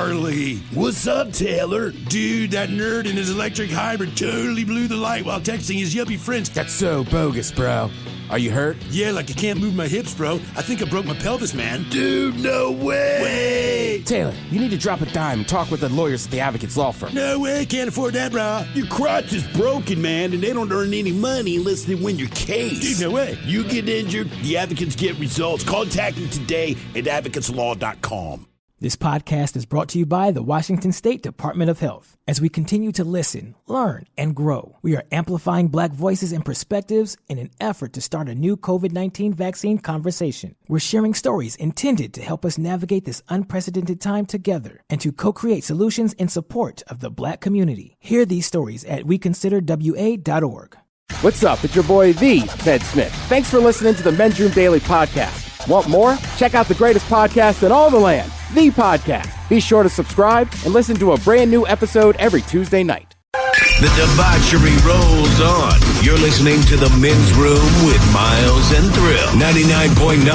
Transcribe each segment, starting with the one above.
Charlie. What's up, Taylor? Dude, that nerd in his electric hybrid totally blew the light while texting his yuppie friends. That's so bogus, bro. Are you hurt? Yeah, like I can't move my hips, bro. I think I broke my pelvis, man. Dude, no way. Taylor, you need to drop a dime and talk with the lawyers at the Advocates Law Firm. No way, can't afford that, bro. Your crotch is broken, man, and they don't earn any money unless they win your case. Dude, no way. You get injured, the advocates get results. Contact them today at advocateslaw.com. This podcast is brought to you by the Washington State Department of Health. As we continue to listen, learn, and grow, we are amplifying Black voices and perspectives in an effort to start a new COVID-19 vaccine conversation. We're sharing stories intended to help us navigate this unprecedented time together and to co-create solutions in support of the Black community. Hear these stories at weconsiderwa.org. What's up? It's your boy, The Ted Smith. Thanks for listening to the Men's Room Daily Podcast. Want more? Check out the greatest podcast in all the land, The Podcast. Be sure to subscribe and listen to a brand new episode every Tuesday night. The debauchery rolls on. You're listening to the Men's Room with Miles and Thrill. 99.9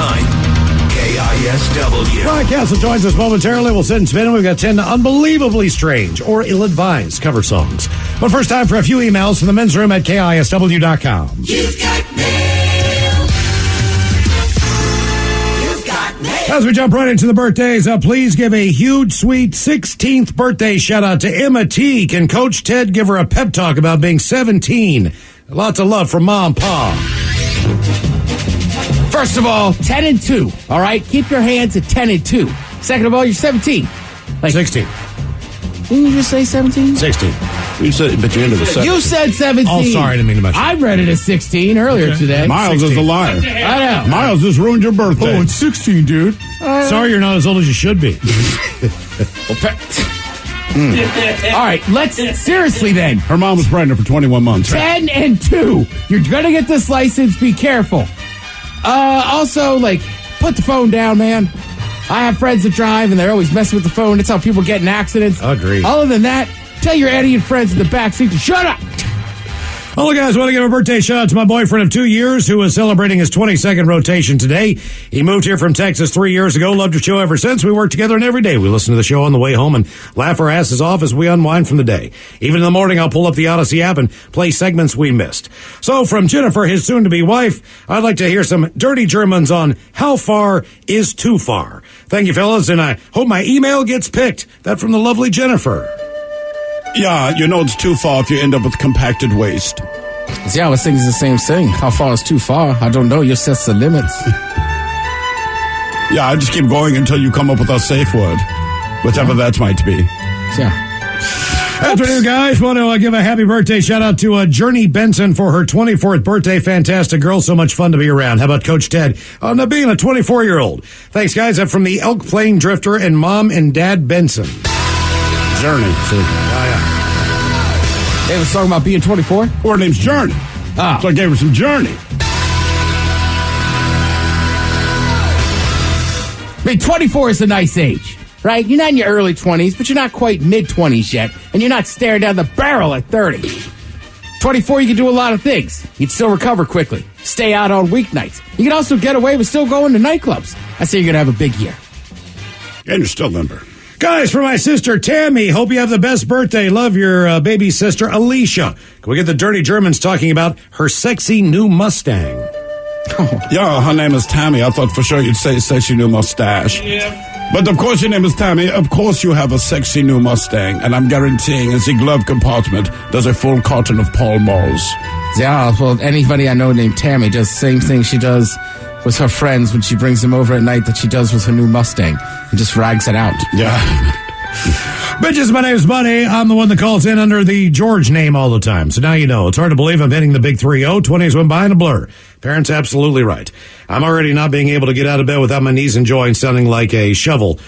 KISW. Brian Castle joins us momentarily. We'll sit and spin. We've got 10 unbelievably strange or ill-advised cover songs. But first, time for a few emails from the men's room at KISW.com. You've got mail. You've got mail. As we jump right into the birthdays, please give a huge, sweet 16th birthday shout-out to Emma T. Can Coach Ted give her a pep talk about being 17? Lots of love from Mom, Pa. First of all, 10 and 2. All right, keep your hands at 10 and 2. Second of all, you're 17. 16. Didn't you just say 17? 16. You said, but you ended with 17. You said 17. Oh, sorry, I didn't mean to mention. I read it as 16 earlier today. Miles 16. is a liar. I know. Miles just ruined your birthday. Oh, it's 16, dude. Sorry you're not as old as you should be. All right, let's seriously then. Her mom was pregnant for 21 months. 10 and 2. You're going to get this license. Be careful. Also, put the phone down, man. I have friends that drive, and they're always messing with the phone. That's how people get in accidents. Agreed. Other than that, tell your idiot friends in the backseat to shut up. Hello, guys. Want to give a birthday shout out to my boyfriend of 2 years who is celebrating his 22nd rotation today. He moved here from Texas 3 years ago. Loved your show ever since. We work together, and every day we listen to the show on the way home and laugh our asses off as we unwind from the day. Even in the morning, I'll pull up the Odyssey app and play segments we missed. So from Jennifer, his soon-to-be wife, I'd like to hear some dirty Germans on how far is too far. Thank you, fellas, and I hope my email gets picked. That from the lovely Jennifer. Yeah, it's too far if you end up with compacted waste. See, I was thinking the same thing. How far is too far? I don't know. You set the limits. Yeah, I just keep going until you come up with a safe word, whatever that might be. Yeah. Afternoon, guys. Want to give a happy birthday shout out to Journey Benson for her 24th birthday. Fantastic girl. So much fun to be around. How about Coach Ted on being a 24-year-old? Thanks, guys. I'm from the Elk Plain Drifter and Mom and Dad Benson. Journey. They was talking about being 24? Her name's Journey. So I gave her some Journey. I mean, 24 is a nice age, right? You're not in your early 20s, but you're not quite mid-20s yet, and you're not staring down the barrel at 30. 24, you can do a lot of things. You'd still recover quickly, stay out on weeknights. You can also get away with still going to nightclubs. I say you're going to have a big year. And you're still limber. Guys, for my sister Tammy, hope you have the best birthday. Love your baby sister Alicia. Can we get the dirty Germans talking about her sexy new Mustang? Yeah, her name is Tammy. I thought for sure you'd say sexy new mustache. Yeah. But of course your name is Tammy. Of course you have a sexy new Mustang. And I'm guaranteeing in the glove compartment there's a full carton of Pall Malls. Yeah, well, anybody I know named Tammy does the same thing she does with her friends when she brings them over at night that she does with her new Mustang and just rags it out. Yeah. Bitches, my name's Buddy. I'm the one that calls in under the George name all the time. So now you know. It's hard to believe I'm hitting the big 3-0. 20s went by in a blur. Parents absolutely right. I'm already not being able to get out of bed without my knees and joints sounding like a shovel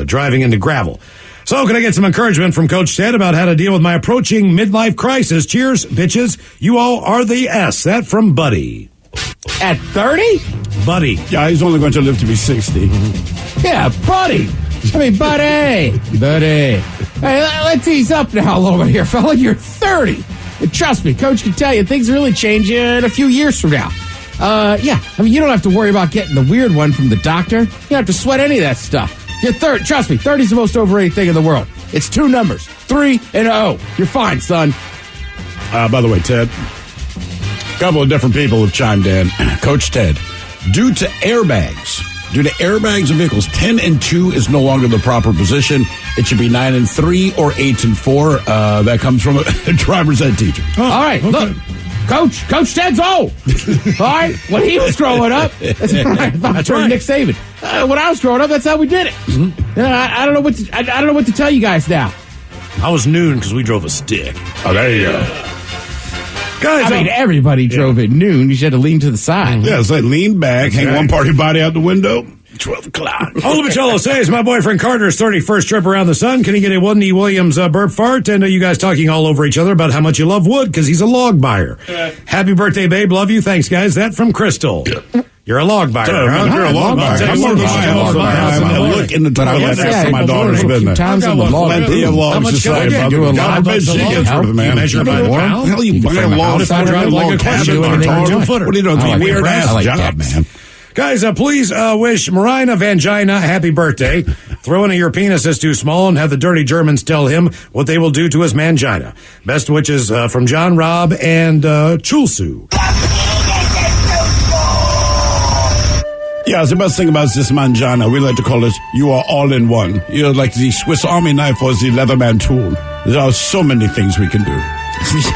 driving into gravel. So can I get some encouragement from Coach Ted about how to deal with my approaching midlife crisis? Cheers, bitches. You all are the S. That from Buddy. At 30? Buddy. Yeah, he's only going to live to be 60. Yeah, Buddy. I mean, Buddy. Buddy. Hey, let's ease up now a little bit here, fella. You're 30. And trust me, Coach can tell you things really change in a few years from now. Yeah, I mean, you don't have to worry about getting the weird one from the doctor. You don't have to sweat any of that stuff. You're third. Trust me, 30's the most overrated thing in the world. It's 2 numbers, 3 and 0. You're fine, son. By the way, Ted, a couple of different people have chimed in. Coach Ted, due to airbags of vehicles, 10 and 2 is no longer the proper position. It should be 9 and 3 or 8 and 4. That comes from a driver's ed teacher. Oh, all right, okay. Look. Coach Ted's old. All right, when he was growing up, that's right. Nick Saban. When I was growing up, that's how we did it. Mm-hmm. I don't know what I don't know what to tell you guys now. I was noon because we drove a stick. Oh, there you go. Guys, I mean, everybody drove at noon. You just had to lean to the side. Yeah, it's like lean back, hang one party body out the window. 12 o'clock. All the Michello says my boyfriend Carter's 31st trip around the sun. Can he get a Woodney Williams burp fart? And you guys talking all over each other about how much you love wood because he's a log buyer. Happy birthday, babe. Love you. Thanks, guys. That from Crystal. You're a log buyer, huh? You're a log buyer. I'm more than I look in the toilet after my daughter's been there. Plenty of logs to say about the God forbid she gets rid of the man. Measure by the pound? Hell, you buy a log if I drive like a question mark, 2-footer. What are you doing? It's a weird-ass job, man. Guys, please wish Marina Vangina happy birthday. Throw in your penis is too small and have the dirty Germans tell him what they will do to his mangina. Best wishes from John, Rob, and Chulsu. Yeah, the best thing about this mangina, we like to call it, you are all in one. You're like the Swiss Army knife or the Leatherman tool. There are so many things we can do.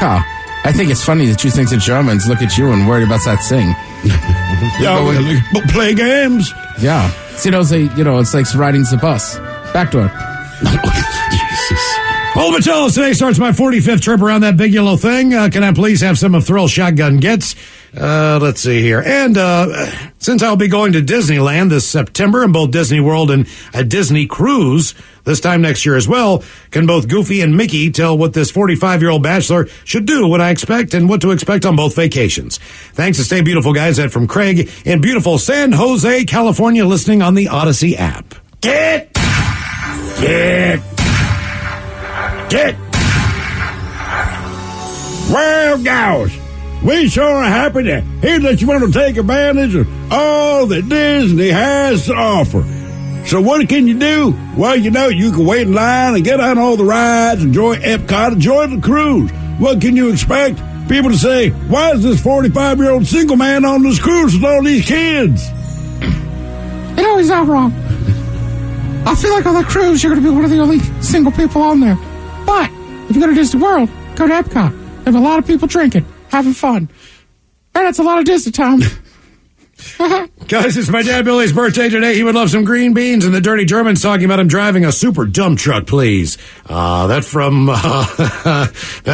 Yeah, I think it's funny that you think the Germans look at you and worry about that thing. Yeah, but play games. Yeah. See, it's like riding the bus. Back to it. Jesus. Old Michello, today starts my 45th trip around that big yellow thing. Can I please have some of Thrill Shotgun Gets? Let's see here. And since I'll be going to Disneyland this September in both Disney World and a Disney cruise this time next year as well, can both Goofy and Mickey tell what this 45-year-old bachelor should do, what I expect, and what to expect on both vacations? Thanks and stay beautiful, guys. That from Craig in beautiful San Jose, California, listening on the Odyssey app. Get! Well, guys, we sure are happy to hear that you want to take advantage of all that Disney has to offer. So what can you do? Well, you can wait in line and get on all the rides, enjoy Epcot, enjoy the cruise. What can you expect? People to say, why is this 45-year-old single man on this cruise with all these kids? He's not wrong. I feel like on the cruise, you're going to be one of the only single people on there. But if you go to Disney World, go to Epcot. There's a lot of people drinking, having fun. And it's a lot of Disney time. Guys, it's my dad Billy's birthday today. He would love some green beans, and the dirty German's talking about him driving a super dump truck, please. That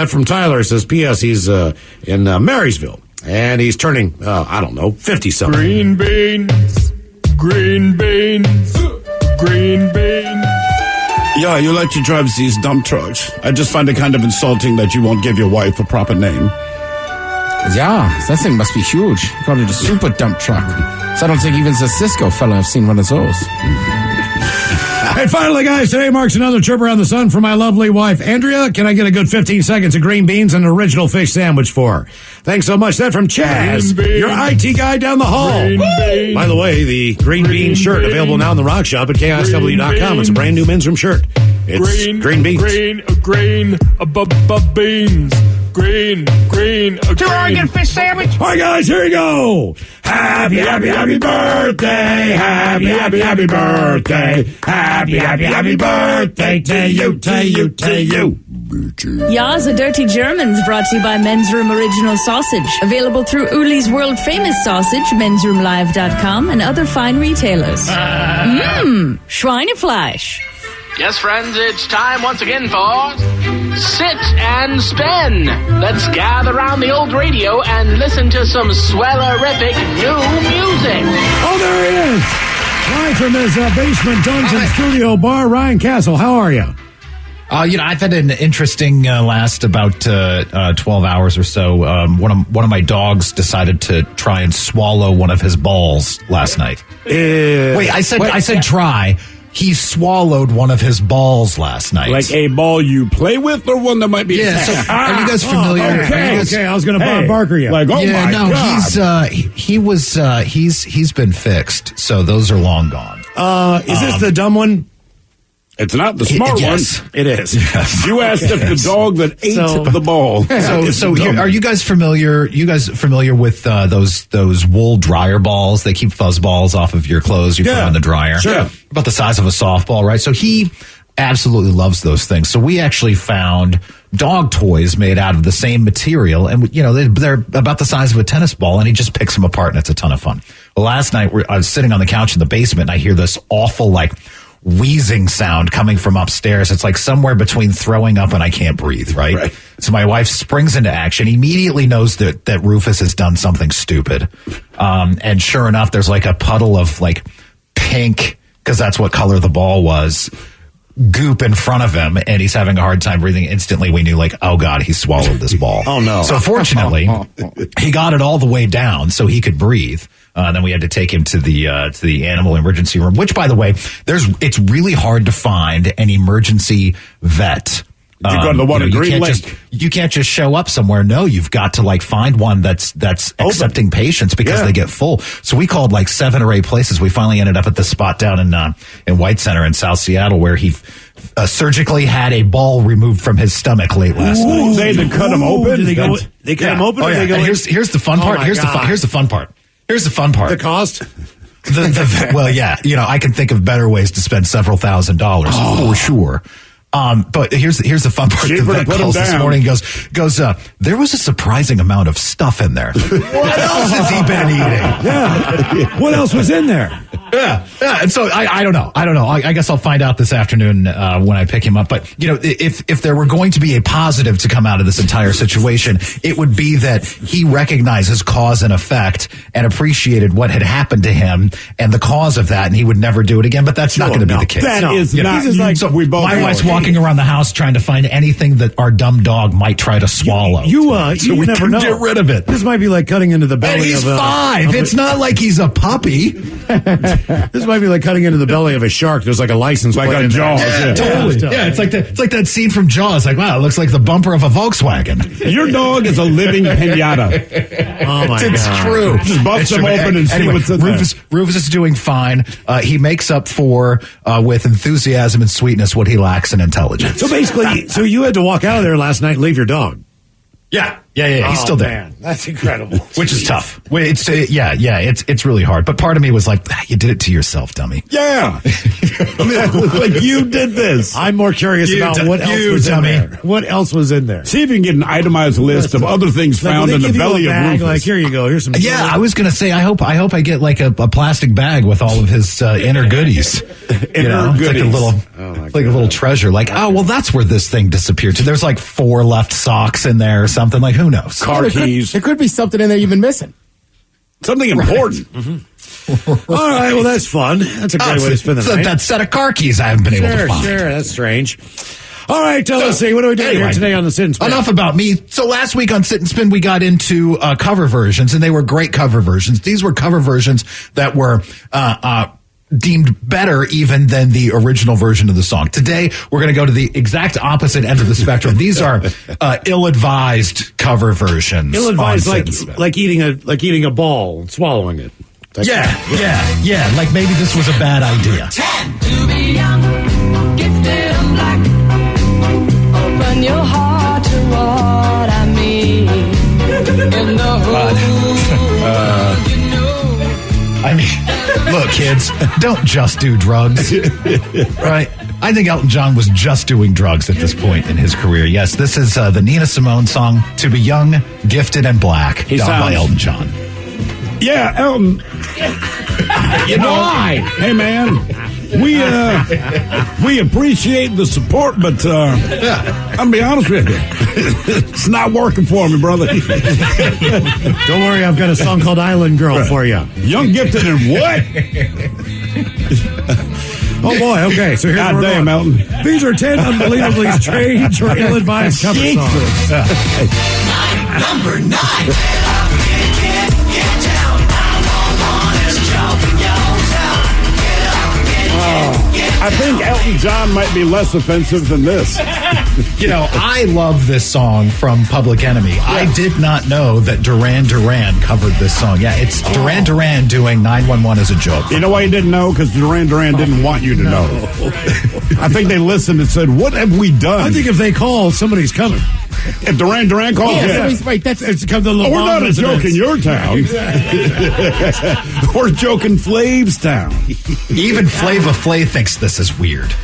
from Tyler. Says, P.S. He's in Marysville, and he's turning, 50-something. Green beans, green beans, green beans. Yeah, you like to drive these dump trucks. I just find it kind of insulting that you won't give your wife a proper name. Yeah, that thing must be huge. You call it a super dump truck. So I don't think even the Cisco fella have seen one of those. And finally, guys, today marks another trip around the sun for my lovely wife, Andrea. Can I get a good 15 seconds of green beans and an original fish sandwich for her? Thanks so much. That from Chaz, your IT guy down the hall. By the way, the green bean shirt available now in the Rock Shop at KISW.com. It's a brand new men's room shirt. It's green beans. Green beans. Green. 2 fish sandwich. All right, guys, here we go. Happy birthday. Happy birthday. Happy birthday to you. Ya's the Dirty Germans, brought to you by Men's Room Original Sausage. Available through Uli's World Famous Sausage, mensroomlive.com, and other fine retailers. Schweinefleisch. Yes, friends, it's time once again for Sit and Spin. Let's gather around the old radio and listen to some swellerific new music. Oh, there he is. Live from his basement dungeon studio bar, Ryan Castle. How are you? I've had an interesting last about 12 hours or so. One of my dogs decided to try and swallow one of his balls last night. Wait, I said try. He swallowed one of his balls last night. Like a ball you play with, or one that might be attacked? So, are you guys familiar? Okay, I was going to barker you. Like, God. He's been fixed, so those are long gone. Is this the dumb one? It's not the smart Yes. one. It is. Yes. You asked if the dog that ate the ball. So are you guys familiar? With those wool dryer balls? They keep fuzz balls off of your clothes. You put them in the dryer. Sure. About the size of a softball, right? So he absolutely loves those things. So we actually found dog toys made out of the same material, and they're about the size of a tennis ball, and he just picks them apart, and it's a ton of fun. Well, last night I was sitting on the couch in the basement, and I hear this awful wheezing sound coming from upstairs. It's like somewhere between throwing up and I can't breathe, right? So my wife springs into action, immediately knows that Rufus has done something stupid. And sure enough, there's a puddle of pink, because that's what color the ball was, goop in front of him, and he's having a hard time breathing. Instantly we knew oh God, he swallowed this ball. Oh no. So fortunately he got it all the way down so he could breathe. Then we had to take him to the animal emergency room, which, by the way, it's really hard to find an emergency vet. You go to the one in Green Lake. You can't just show up somewhere. No, you've got to find one that's accepting patients, because they get full. So we called 7 or 8 places. We finally ended up at the spot down in White Center in South Seattle, where he surgically had a ball removed from his stomach late last night. They had to cut him open. Did they cut him open? Oh, or yeah. They go Here's the fun part. Here's the fun part. Here's the fun part. The cost? Well, yeah. I can think of better ways to spend several $1,000s for sure. But here's the fun part. The vet calls this morning and goes, there was a surprising amount of stuff in there. What else has he been eating? Yeah. What else was in there? Yeah. And so I don't know. I guess I'll find out this afternoon when I pick him up. But if there were going to be a positive to come out of this entire situation, it would be that he recognizes cause and effect and appreciated what had happened to him and the cause of that, and he would never do it again. But that's not going to be the case. That is not. So my wife's walking around the house trying to find anything that our dumb dog might try to swallow. You so we never can know. Get rid of it. This might be like cutting into the belly and he's of 5. It's not like he's a puppy. This might be like cutting into the belly of a shark. There's a license plate in Jaws. there. Yeah, totally. Yeah, it's like that scene from Jaws. Wow, it looks like the bumper of a Volkswagen. Your dog is a living pinata. Oh my It's God. true. Just bust them open and see what's in there. Rufus is doing fine. He makes up for with enthusiasm and sweetness what he lacks in intelligence. So basically, you had to walk out of there last night and leave your dog. Yeah. He's still there. Man, that's incredible. Which is tough. It's really hard. But part of me was like, you did it to yourself, dummy. Yeah. You did this. I'm more curious about what else was in there. What else was in there? See if you can get an itemized list of other things found in the belly of Rufus. Here you go. Here's some. Yeah, I was going to say, I hope I get a plastic bag with all of his inner goodies. Goodies. It's like a little treasure. That's where this thing disappeared to. There's 4 left socks in there or something. Who knows? Car keys. There could be something in there you've been missing. Something important. Mm-hmm. All right, well, that's fun. That's a great way to spend the night. That set of car keys I haven't been able to find. Sure, that's strange. All right, let's see. What are we doing here today on the Sit and Spin? Enough about me. So last week on Sit and Spin, we got into cover versions, and they were great cover versions. These were cover versions that were deemed better even than the original version of the song. Today, we're going to go to the exact opposite end of the spectrum. These are ill-advised cover versions. Ill-advised, like eating a ball and swallowing it. Yeah. Like maybe this was a bad idea. 10 to be young, gifted and black. Open your heart to what I mean. In the hood, you know. I mean, look, kids, don't just do drugs, right? I think Elton John was just doing drugs at this point in his career. Yes, this is the Nina Simone song, To Be Young, Gifted and Black, done by Elton John. Yeah, Elton. Why? Hey, man, we appreciate the support, but I'll be honest with you, it's not working for me, brother. Don't worry, I've got a song called Island Girl for you. Young, gifted, and what? Oh boy, okay, so here's God damn, Elton. These are 10 unbelievably strange or ill-advised cover songs. Number 9. Get down. I'm on this job in your town. Get up, get I think Elton John might be less offensive than this. You know, I love this song from Public Enemy. Yeah. I did not know that Duran Duran covered this song. Yeah, it's Duran Duran doing 911 as a joke. You know why you didn't know? Because Duran Duran didn't want you to know. I think they listened and said, what have we done? I think if they call, somebody's coming. If Duran Duran calls, right, that's come to we're not a joke in your town. We're a joke in Flav's town. Even Flava Flav thinks this is weird.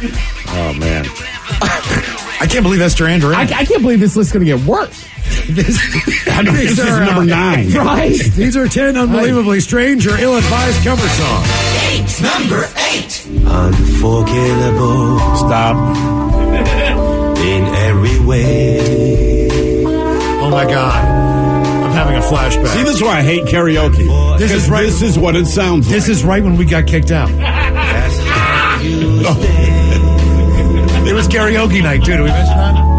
Oh, man. I can't believe that's Duran Duran. I can't believe this list's going to get worse. This is number 9. Right. These are 10 unbelievably strange or ill-advised cover songs. Number 8. Unforgettable. Stop. In every way. Oh, my God. I'm having a flashback. See, this is why I hate karaoke. This is what it sounds like. This is right when we got kicked out. It was karaoke night, too. Did we mention that?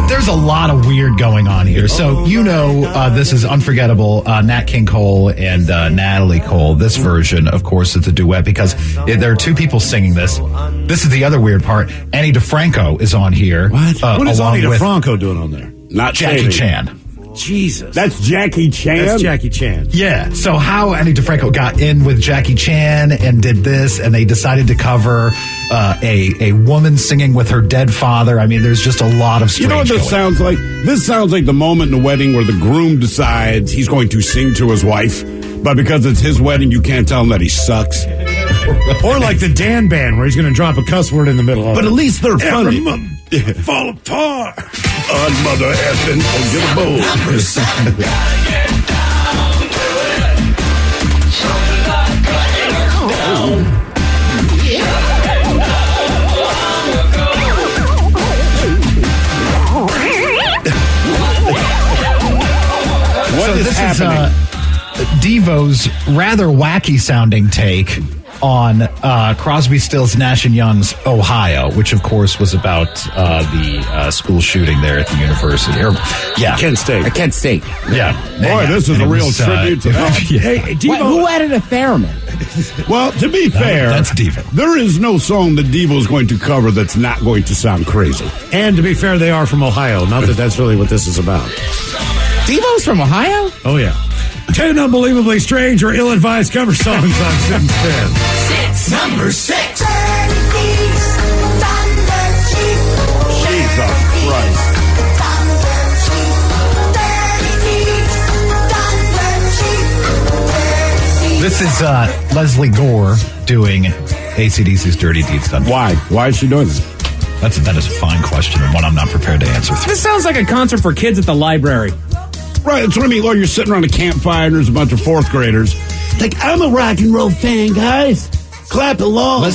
There's a lot of weird going on here. So, this is Unforgettable, Nat King Cole and Natalie Cole. This version, of course, is a duet because there are two people singing this. This is the other weird part. Annie DeFranco is on here. What? What is Annie DeFranco doing on there? Not Jackie Chan. Jesus. That's Jackie Chan? That's Jackie Chan. Yeah. So how Annie DeFranco got in with Jackie Chan and did this, and they decided to cover a woman singing with her dead father. I mean, there's just a lot of strange. You know what this sounds like? This sounds like the moment in the wedding where the groom decides he's going to sing to his wife, but because it's his wedding, you can't tell him that he sucks. Or like the Dan Band, where he's going to drop a cuss word in the middle of it. But at least they're funny. Fall apart. On mother effing, oh, get a bowl. Number 7. What is happening? Devo's rather wacky sounding take on Crosby, Stills, Nash & Young's Ohio, which of course was about the school shooting there at the university. Kent State. Kent State. Yeah. Boy, this is a real tribute to that. Hey, Devo. Who added a theremin? Well, to be fair, that's Devo. There is no song that Devo is going to cover that's not going to sound crazy. And to be fair, they are from Ohio. Not that that's really what this is about. Devo's from Ohio? Oh, yeah. 10 unbelievably strange or ill-advised cover songs on Sit and Spin. Number 6. Jesus Christ. This is Leslie Gore doing AC/DC's Dirty Deeds Done. Why? Why is she doing that? That is a fine question and one I'm not prepared to answer. This sounds like a concert for kids at the library. Right, that's what I mean. Lord, you're sitting around a campfire and there's a bunch of fourth graders. Like, I'm a rock and roll fan, guys. Clap along.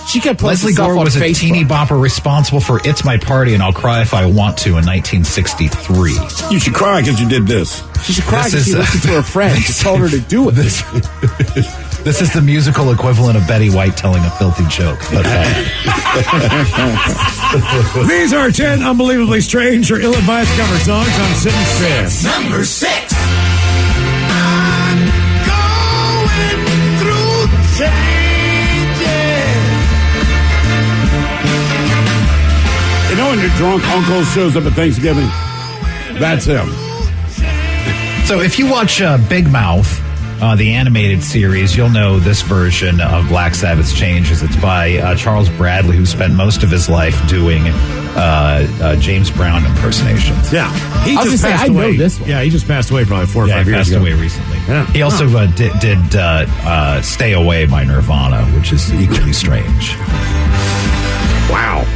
She kept Leslie Gore was a teeny bopper responsible for It's My Party and I'll Cry If I Want To in 1963. You should cry because you did this. She should cry because she listened to her friend. She told her to do it. This is the musical equivalent of Betty White telling a filthy joke. But, These are 10 unbelievably strange or ill-advised cover songs on Sit and Spin. Number 6. I'm going through changes. You know when your drunk uncle shows up at Thanksgiving? That's him. So if you watch Big Mouth, the animated series, you'll know this version of Black Sabbath's Changes. It's by Charles Bradley, who spent most of his life doing James Brown impersonations. Yeah. He just passed away. I know this one. Yeah, he just passed away probably 4 or 5 years ago. He passed away recently. Yeah. He also did Stay Away by Nirvana, which is equally strange. Wow.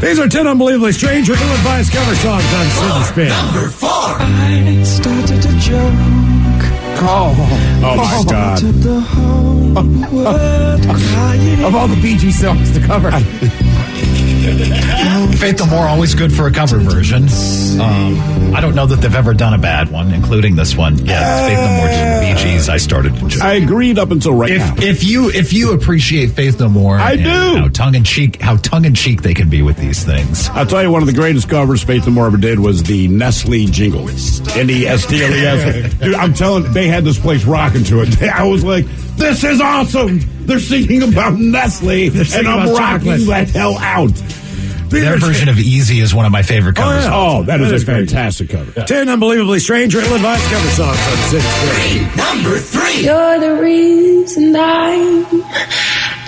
These are 10 unbelievably strange or ill-advised cover songs on Sit and Spin. Number 4. I started a joke. Oh my God. Of all the Bee Gees songs to cover. Faith No More, always good for a cover version. I don't know that they've ever done a bad one, including this one. Yeah, Faith No More, Bee Gees. I started to joke. I agreed up until now. If you appreciate Faith No More, I do. How tongue in cheek they can be with these things. I'll tell you, one of the greatest covers Faith No More ever did was the Nestle jingle. Nestle. Dude, I'm telling, they had this place rocking to it. I was like, This is awesome. They're singing about Nestle, and I'm rocking the hell out. Their version of Easy is one of my favorite covers. Oh, that is a fantastic cover. 10 unbelievably strange or ill-advised cover songs on 6 Number 3. You're the reason I'm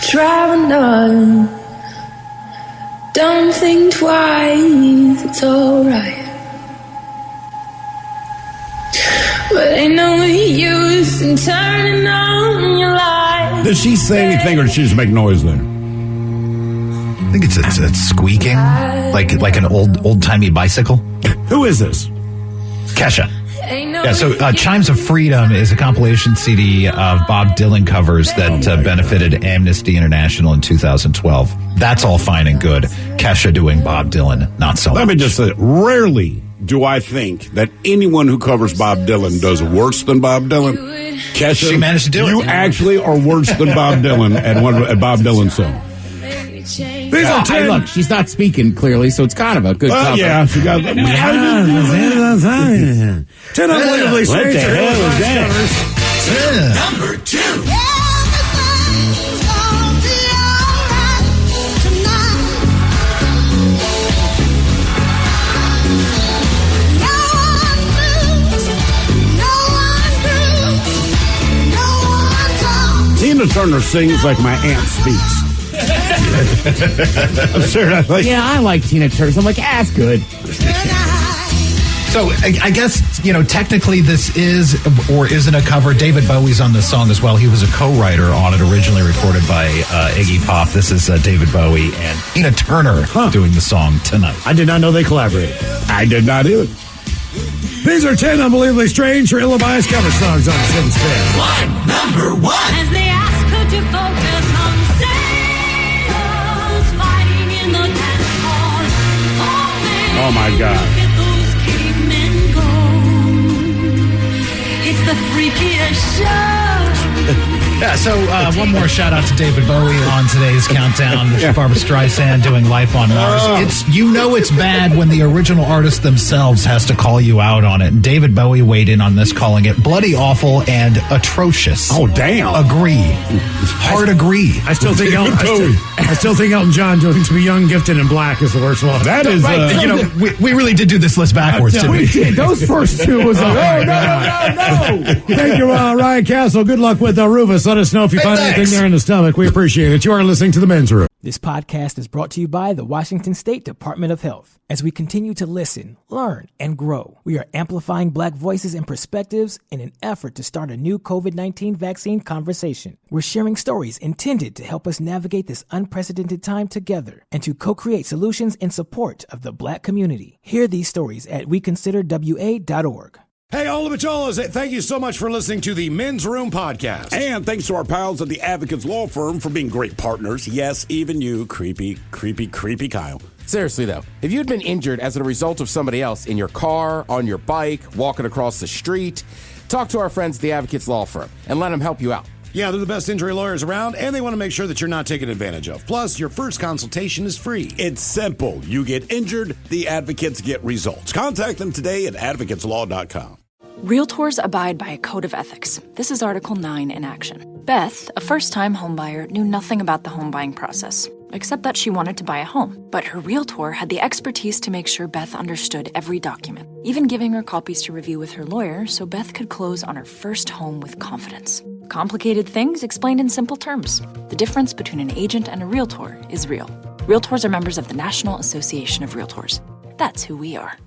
driving on. Don't think twice, it's alright. But ain't no use in turning on your light. Does she say anything, or does she just make noise there? I think it's squeaking, like an old-timey bicycle. Who is this? Kesha. Yeah, so Chimes of Freedom is a compilation CD of Bob Dylan covers that benefited Amnesty International in 2012. That's all fine and good. Kesha doing Bob Dylan, not so much. Let me just say, rarely do I think that anyone who covers Bob Dylan does worse than Bob Dylan. Kesha, she managed to do it. You actually are worse than Bob Dylan at Bob Dylan song. These are 10. Look, she's not speaking clearly, so it's kind of a good cover. Yeah, she got 10 unbelievably strange. What the hell is that? Number 2. Tina Turner sings like my aunt speaks. I'm sure yeah, I like Tina Turner. I'm like, that's good. So I guess, technically this is or isn't a cover. David Bowie's on this song as well. He was a co-writer on it, originally recorded by Iggy Pop. This is David Bowie and Tina Turner doing the song tonight. I did not know they collaborated. I did not either. These are 10 unbelievably strange or ill-advised cover songs on 6 Spin. Number 1. As they ask her to focus on sailors fighting in the dance hall. Oh my God. Get those cavemen go. It's the freakiest show. Yeah, so one more shout out to David Bowie on today's countdown. Barbara Streisand doing Life on Mars. It's bad when the original artist themselves has to call you out on it. And David Bowie weighed in on this, calling it bloody awful and atrocious. Oh, damn. Agree. Hard agree. I still think Elton John doing To Be Young, Gifted, and Black is the worst one. That is, we really did do this list backwards, didn't we? We did. Those first two was no. Thank you, Ryan Castle. Good luck with Rufus. Let us know if you find anything there in the stomach. We appreciate it. You are listening to The Men's Room. This podcast is brought to you by the Washington State Department of Health. As we continue to listen, learn, and grow, we are amplifying Black voices and perspectives in an effort to start a new COVID-19 vaccine conversation. We're sharing stories intended to help us navigate this unprecedented time together and to co-create solutions in support of the Black community. Hear these stories at weconsiderwa.org. Hey, all the Macholas, thank you so much for listening to the Men's Room Podcast. And thanks to our pals at the Advocates Law Firm for being great partners. Yes, even you, creepy Kyle. Seriously, though, if you'd been injured as a result of somebody else in your car, on your bike, walking across the street, talk to our friends at the Advocates Law Firm and let them help you out. Yeah, they're the best injury lawyers around, and they want to make sure that you're not taken advantage of. Plus, your first consultation is free. It's simple. You get injured, the advocates get results. Contact them today at advocateslaw.com. Realtors abide by a code of ethics. This is Article 9 in action. Beth, a first-time homebuyer, knew nothing about the home buying process, except that she wanted to buy a home. But her realtor had the expertise to make sure Beth understood every document, even giving her copies to review with her lawyer so Beth could close on her first home with confidence. Complicated things explained in simple terms. The difference between an agent and a realtor is real. Realtors are members of the National Association of Realtors. That's who we are.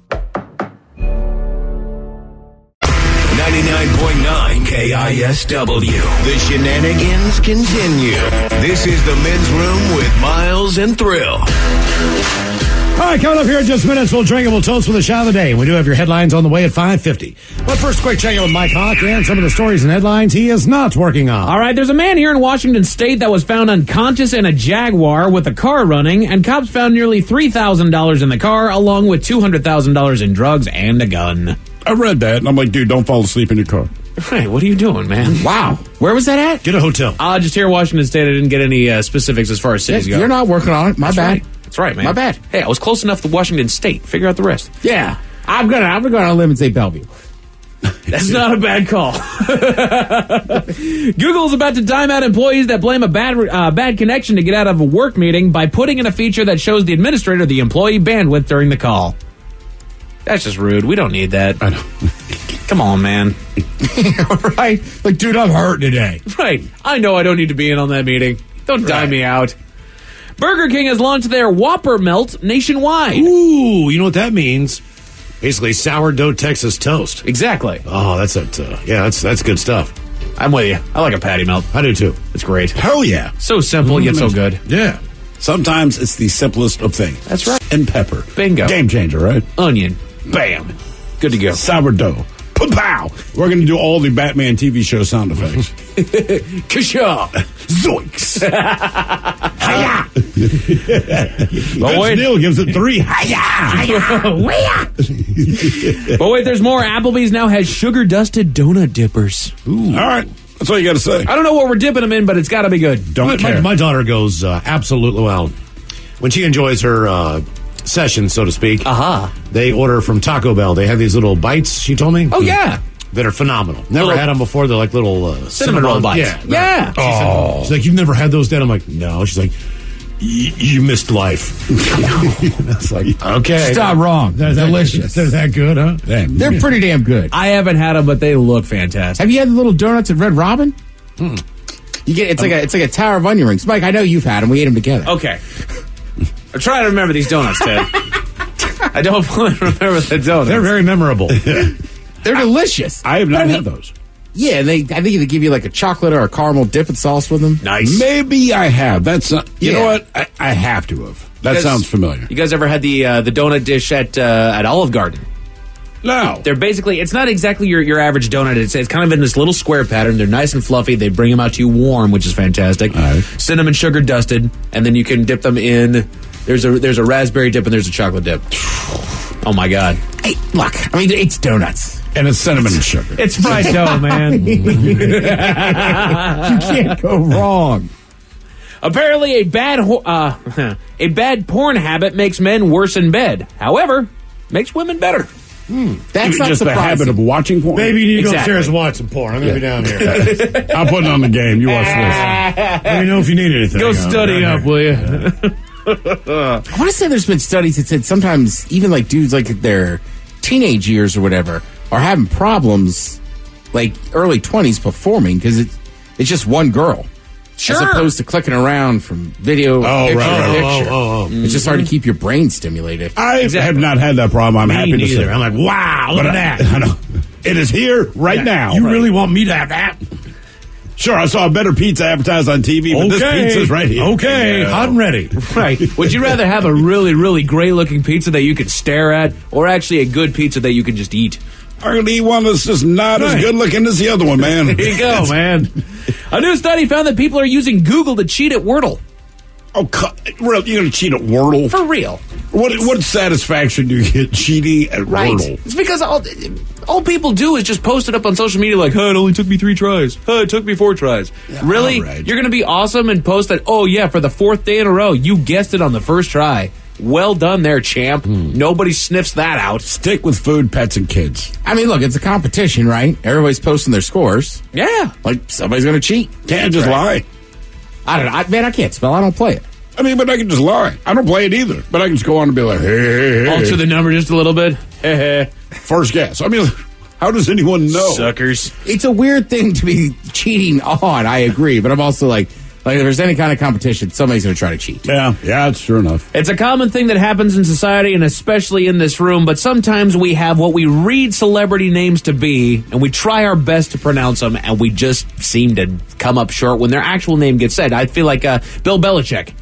99.9 KISW. The shenanigans continue. This is the Men's Room with Miles and Thrill. All right, coming up here in just minutes, we'll drink and we'll toast with a shot of the day. We do have your headlines on the way at 5:50. But first, quick check in with Mike Hawk and some of the stories and headlines he is not working on. All right, there's a man here in Washington State that was found unconscious in a Jaguar with a car running, and cops found nearly $3,000 in the car, along with $200,000 in drugs and a gun. I read that, and I'm like, dude, don't fall asleep in your car. Hey, what are you doing, man? Wow. Where was that at? Get a hotel. Just here in Washington State. I didn't get any specifics as far as cities go. You're not working on it. My bad. Right. That's right, man. My bad. Hey, I was close enough to Washington State. Figure out the rest. Yeah. I'm gonna go on a limb and say Bellevue. That's not a bad call. Google is about to time out employees that blame a bad connection to get out of a work meeting by putting in a feature that shows the administrator the employee bandwidth during the call. That's just rude. We don't need that. I know. Come on, man. Right? Like, dude, I'm hurt today. Right. I know I don't need to be in on that meeting. Don't dime me out. Burger King has launched their Whopper Melt nationwide. Ooh, you know what that means? Basically, sourdough Texas toast. Exactly. Oh, that's that's good stuff. I'm with you. I like a patty melt. I do too. It's great. Hell yeah. So simple, yet so good. Yeah. Sometimes it's the simplest of things. That's right. And pepper. Bingo. Game changer, right? Onion. Bam. Good to go. Sourdough. Pow! We're going to do all the Batman TV show sound effects. Kasha! Zoinks! Hiya! Vince Neil gives it 3. Hiya! But wait, there's more. Applebee's now has sugar-dusted donut dippers. Ooh. All right. That's all you got to say. I don't know what we're dipping them in, but it's got to be good. Don't care. My daughter goes absolutely well. When she enjoys her session, so to speak, they order from Taco Bell. They have these little bites, she told me. Oh, yeah. That are phenomenal. Never had them before. They're like little cinnamon roll bites. Yeah. Yeah. Right. She's like, you've never had those, Dad? I'm like, no. She's like, you missed life. That's like, okay. Stop wrong. They're delicious. They're that good, huh? Damn. They're pretty damn good. I haven't had them, but they look fantastic. Have you had the little donuts at Red Robin? You get it's like a tower of onion rings. Mike, I know you've had them. We ate them together. Okay. I'm trying to remember these donuts, Ted. I don't fully remember the donuts. They're very memorable. They're delicious. I have not had those. Yeah, I think they give you like a chocolate or a caramel dipping sauce with them. Nice. Maybe I have. That's not, you know what? I have to have. That sounds familiar. You guys ever had the donut dish at Olive Garden? No. They're basically, it's not exactly your average donut. It's kind of in this little square pattern. They're nice and fluffy. They bring them out to you warm, which is fantastic. Right. Cinnamon sugar dusted, and then you can dip them in. There's a raspberry dip and there's a chocolate dip. Oh my God. Hey, look, I mean, it's donuts. And it's cinnamon and sugar. It's fried dough, man. You can't go wrong. Apparently, a bad porn habit makes men worse in bed. However, makes women better. That's not just the habit of watching porn. Maybe you need to go upstairs and watch some porn. I'm going to be down here. I'm putting on the game. You watch this. Let me know if you need anything. Go study up, will you? I want to say there's been studies that said sometimes even like dudes like their teenage years or whatever are having problems like early 20s performing because it's just one girl. Sure. As opposed to clicking around from video picture to picture. It's just hard to keep your brain stimulated. I have not had that problem. I'm happy to say. I'm like, wow, look at that. I know. It is here right now. You really want me to have that? Sure, I saw a better pizza advertised on TV, but this pizza's right here. Okay, hot and ready. Right. Would you rather have a really, really great-looking pizza that you could stare at, or actually a good pizza that you can just eat? I'm going to eat one that's just not as good looking as the other one, man. There you go, man. A new study found that people are using Google to cheat at Wordle. Oh, you're going to cheat at Wordle? For real. What satisfaction do you get cheating at Wordle? It's because all people do is just post it up on social media like, hey, it only took me 3 tries. Hey, it took me 4 tries. Yeah, really? Right. You're going to be awesome and post that, oh, yeah, for the 4th day in a row, you guessed it on the first try. Well done there, champ. Nobody sniffs that out. Stick with food, pets, and kids. I mean, look, it's a competition, right? Everybody's posting their scores. Yeah. Like, somebody's going to cheat. Can't just lie. I don't know. Man, I can't spell. I don't play it. I mean, but I can just lie. I don't play it either. But I can just go on and be like, hey. Alter the number just a little bit. First guess. I mean, how does anyone know? Suckers. It's a weird thing to be cheating on, I agree. But I'm also like if there's any kind of competition, somebody's going to try to cheat. Yeah, it's true enough. It's a common thing that happens in society and especially in this room, but sometimes we have what we read celebrity names to be, and we try our best to pronounce them, and we just seem to come up short when their actual name gets said. I feel like Bill Belichick.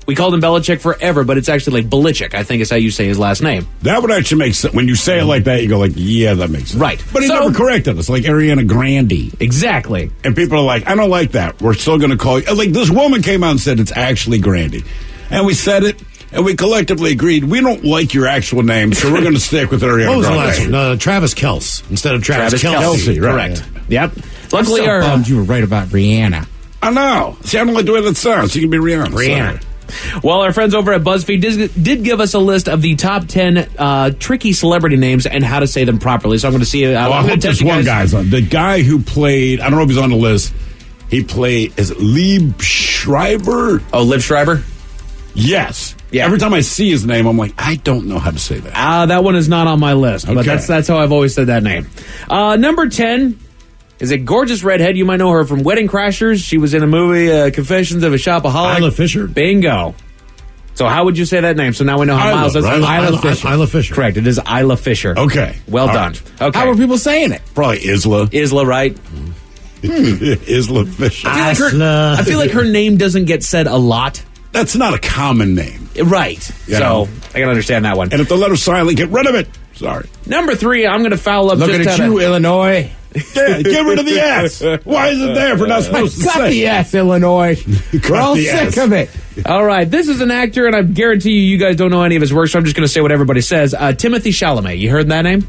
We called him Belichick forever, but it's actually like Belichick, I think is how you say his last name. That would actually make sense. When you say it like that, you go like, yeah, that makes sense. Right. But he never corrected us, like Ariana Grande. Exactly. And people are like, I don't like that. We're still going to call you. Like, this woman came out and said it's actually Grande. And we said it, and we collectively agreed, we don't like your actual name, so we're going to stick with Ariana Grande. What was the last one? Travis Kelce instead of Travis Kelce. Right. Correct. Yep. Luckily, I'm so bummed you were right about Rihanna. I know. See, I don't like the way that sounds. You can be Rihanna. Rihanna. Well, our friends over at BuzzFeed did give us a list of the top 10 tricky celebrity names and how to say them properly. So I'm going to see. I hope this one guy's on. The guy who played, I don't know if he's on the list. He played, is it Lieb Schreiber? Oh, Liv Schreiber? Yes. Yeah. Every time I see his name, I'm like, I don't know how to say that. That one is not on my list, but that's how I've always said that name. Number 10 is a gorgeous redhead. You might know her from Wedding Crashers. She was in a movie, Confessions of a Shopaholic. Isla Fisher? Bingo. So how would you say that name? So now we know how Isla, Miles does. right? Isla Fisher. Isla Fisher. Correct. It is Isla Fisher. Okay. Well All done. right. Okay. How are people saying it? Probably Isla. Isla, right? Isla Fisher. I feel like her name doesn't get said a lot. That's not a common name. Right. You So know? I can understand that one. And if the letter's silent, get rid of it. Sorry. Number 3, I'm going to foul up Looking just at out you, of... Illinois. Yeah, get rid of the S. Why is it there if we're not supposed to Cut say? the S, Illinois. We're all the sick S. of it. All right, this is an actor, and I guarantee you guys don't know any of his work, so I'm just going to say what everybody says. Timothy Chalamet. You heard that name?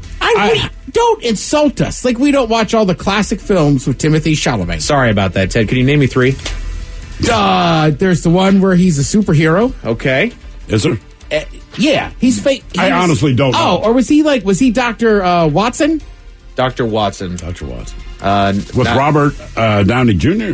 Don't insult us. Like we don't watch all the classic films with Timothy Chalamet. Sorry about that, Ted. Can you name me 3? There's the one where he's a superhero. Okay. Is there? Yeah, he's fake. I honestly don't know. Oh, or was he Dr. Watson? Dr. Watson. Dr. Watson. With Robert Downey Jr.?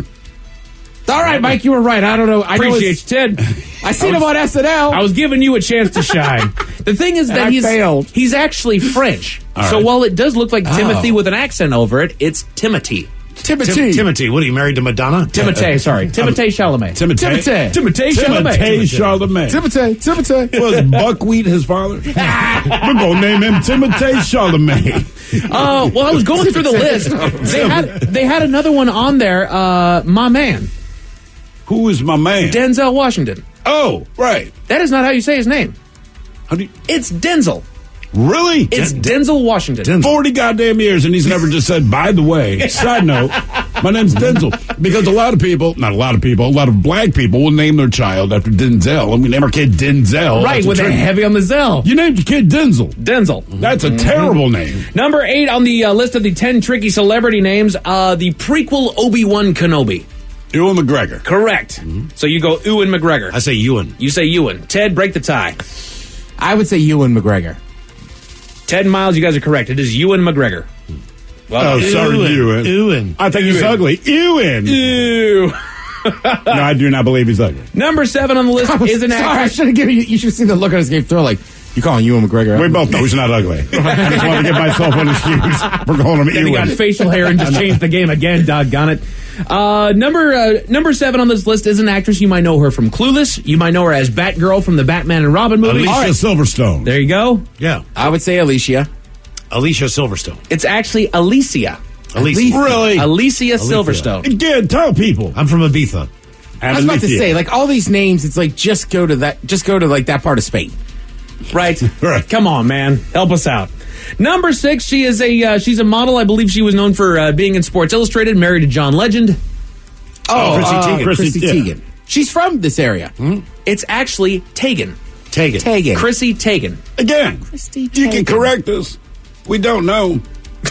All right, Mike, you were right. I don't know. I Appreciate you, Ted. I seen him on SNL. I was giving you a chance to shine. The thing is that he's actually French. All so right. while it does look like Timothy with an accent over it, it's Timothy. Timothy. What, are you married to Madonna? Timothée Chalamet. Timothée Chalamet. Timothy. Was Buckwheat his father? We're going to name him Timothée Chalamet. Well, I was going through the list. They had another one on there, my man. Who is my man? Denzel Washington. Oh, right. That is not how you say his name. How do you... It's Denzel. Really? It's Denzel Washington. 40 goddamn years, and he's never just said, by the way, side note, my name's Denzel. Because a lot of black people will name their child after Denzel, and we name our kid Denzel. Right, with a heavy on the Zell. You named your kid Denzel. That's a terrible name. Number 8 on the list of the 10 tricky celebrity names, the prequel Obi-Wan Kenobi. Ewan McGregor. Correct. So you go Ewan McGregor. I say Ewan. You say Ewan. Ted, break the tie. I would say Ewan McGregor. Ted and Miles, you guys are correct. It is Ewan McGregor. Well, sorry, Ewan. Ewan. I think he's ugly. Ewan. Ew. No, I do not believe he's ugly. Number 7 on the list is an actor. I should have given you. You should have seen the look on his game throw. Like you calling Ewan McGregor? We both know he's not ugly. I just wanted to give myself an excuse for calling him Then he got Ewan. facial hair and just changed the game again. Doggone it. Number 7 on this list is an actress. You might know her from Clueless. You might know her as Batgirl from the Batman and Robin movie. Alicia Silverstone. There you go. Yeah. I would say Alicia. Alicia Silverstone. It's actually Alicia. Really? Alicia Silverstone. Again, tell people. I'm from Ibiza. I was about to say, like all these names, it's like just go to like that part of Spain. Right. Come on, man. Help us out. Number 6, she's a model. I believe she was known for being in Sports Illustrated, married to John Legend. Chrissy Teigen. Chrissy Teigen. She's from this area. It's actually Teigen. Teigen. Chrissy Teigen. Again, you can correct us. We don't know.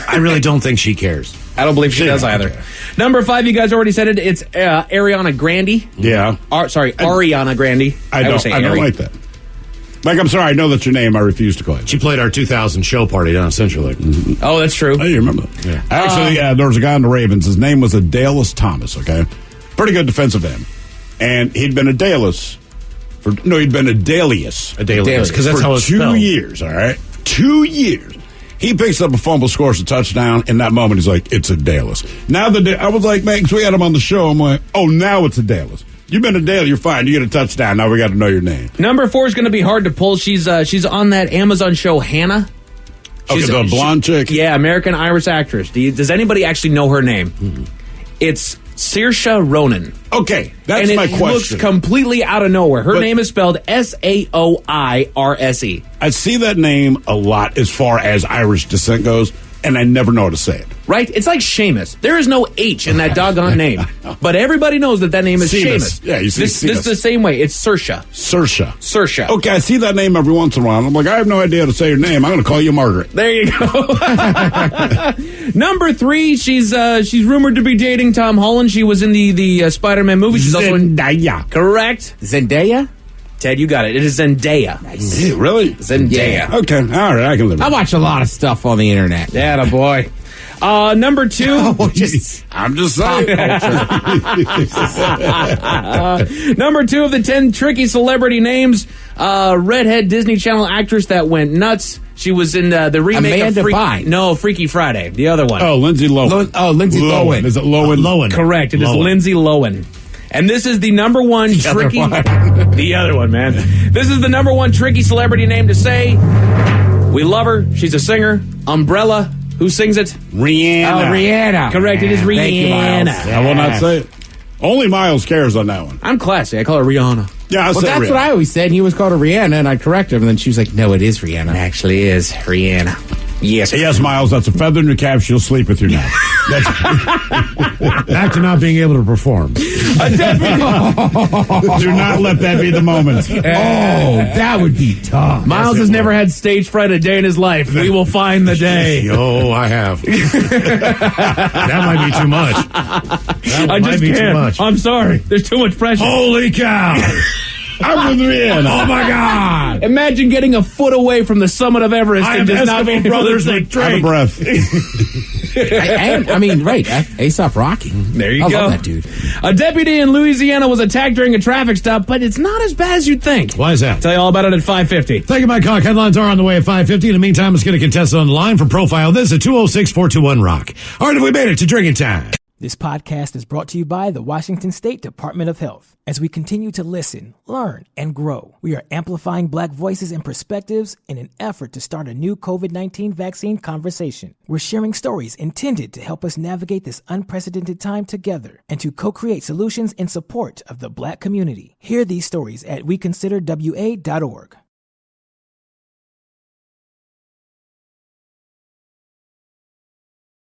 I really don't think she cares. I don't believe she does either. Okay. Number 5, you guys already said it. It's Ariana Grande. Yeah. Ariana Grande. I don't like that. Like, I'm sorry, I know that's your name. I refuse to call it. She played our 2000 show party down at Central Lake. Oh, that's true. Oh, you remember that? Yeah. Actually, there was a guy in the Ravens. His name was Adalus Thomas, okay? Pretty good defensive end. And he'd been Adalius. He'd been Adalius. Adalius, because that's for how it's 2 spelled. years, all right? 2 years. He picks up a fumble, scores a touchdown. In that moment, he's like, it's Adalius. Now, I was like, man, because we had him on the show. I'm like, oh, now it's Adalius. You've been a Dale, you're fine. You get a touchdown. Now we got to know your name. Number 4 is going to be hard to pull. She's on that Amazon show, Hannah. Okay, the blonde chick? Yeah, American Irish actress. Does anybody actually know her name? It's Saoirse Ronan. Okay, that's my question. And it looks completely out of nowhere. Her name is spelled Saoirse. I see that name a lot as far as Irish descent goes, and I never know how to say it. Right? It's like Seamus. There is no H in that doggone name. But everybody knows that name is Seamus. Yeah, you see this is the same way. It's Saoirse. Okay, I see that name every once in a while. I'm like, I have no idea how to say your name. I'm going to call you Margaret. There you go. Number 3, she's rumored to be dating Tom Holland. She was in the Spider-Man movie. She's also in Zendaya. Correct. Zendaya? Ted, you got it. It is Zendaya. Nice. Really? Zendaya. Okay. All right. I can live Zendaya. Yeah. Okay. All right. I can live I watch a lot of stuff on the internet. Yeah, boy. Number 2. I'm just saying. Number 2 of the 10 tricky celebrity names. Redhead Disney Channel actress that went nuts. She was in the remake Amanda of Bynes. Freaky Friday. The other one. Oh, Lindsay Lohan. Lindsay Lohan. Is it Lohan? Lohan. Correct. It is Lohan. Lindsay Lohan. And this is the number 1 tricky... the other one, man. This is the number 1 tricky celebrity name to say. We love her. She's a singer. Umbrella. Who sings it? Rihanna. Oh, Rihanna. Correct. It is Rihanna. Thank you, Miles. I will not say it. Only Miles cares on that one. I'm classy. I call her Rihanna. Yeah, I Well, said that's Rihanna. what I always said. He was called a Rihanna, and I corrected him, and then she was like, no, it is Rihanna. It actually is Rihanna. Yes. Yes, Miles, that's a feather in your cap. She'll sleep with you now. Back to not being able to perform. Do not let that be the moment. Oh, that would be tough. Miles has never had stage fright a day in his life. We will find the day. Oh, I have. That might be too much. That I might just be too can't. much. I'm sorry. There's too much pressure. Holy cow! I'm with Rihanna. Oh my God! Imagine getting a foot away from the summit of Everest I and am just not being Eskimo able to Brothers think with Out of breath. I mean, right. Aesop Rocky. There you I go. love that dude. A deputy in Louisiana was attacked during a traffic stop, but it's not as bad as you'd think. Why is that? Tell you all about it at 5:50. Thank you, Mike Cock. Headlines are on the way at 5:50. In the meantime, let's get a contestant on the line for Profile This at 206-421-ROCK. All right, have we made it to drinking time? This podcast is brought to you by the Washington State Department of Health. As we continue to listen, learn, and grow, we are amplifying Black voices and perspectives in an effort to start a new COVID-19 vaccine conversation. We're sharing stories intended to help us navigate this unprecedented time together and to co-create solutions in support of the Black community. Hear these stories at weconsiderwa.org.